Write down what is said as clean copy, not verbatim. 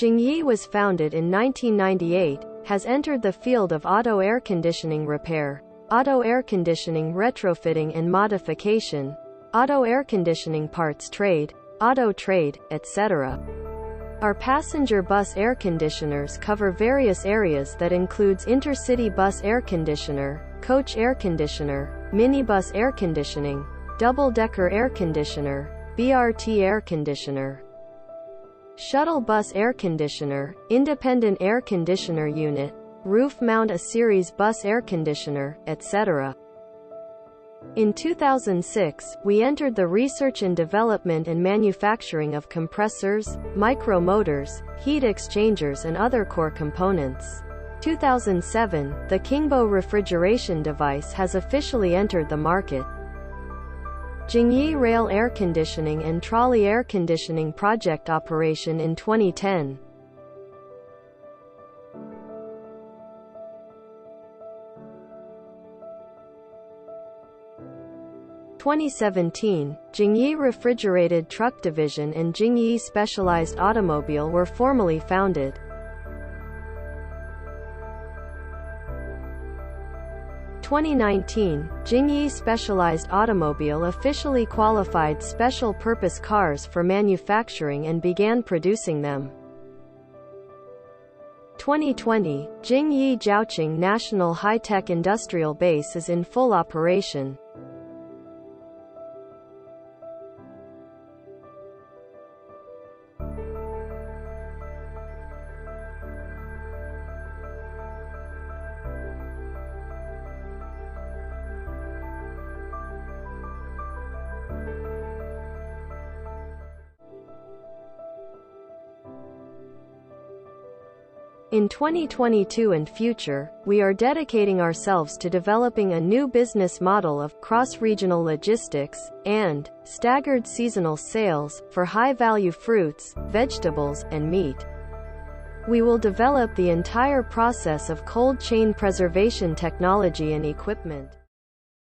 JingYi was founded in 1998, has entered the field of auto air conditioning repair, auto air conditioning retrofitting and modification, auto air conditioning parts trade, auto trade, etc. Our passenger bus air conditioners cover various areas that includes intercity bus air conditioner, coach air conditioner, minibus air conditioning, double-decker air conditioner, BRT air conditioner, shuttle bus air conditioner, independent air conditioner unit, roof mount a series bus air conditioner, etc. In 2006, we entered the research and development and manufacturing of compressors, micro-motors, heat exchangers and other core components. 2007, the Kingbo refrigeration device has officially entered the market. JingYi Rail Air Conditioning and Trolley Air Conditioning Project Operation in 2010. In 2017, JingYi Refrigerated Truck Division and JingYi Specialized Automobile were formally founded. 2019, JingYi Specialized Automobile officially qualified special purpose cars for manufacturing and began producing them. 2020, JingYi Jiaoqing National High-Tech Industrial Base is in full operation. In 2022 and future, we are dedicating ourselves to developing a new business model of cross-regional logistics and staggered seasonal sales for high-value fruits, vegetables, and meat. We will develop the entire process of cold chain preservation technology and equipment.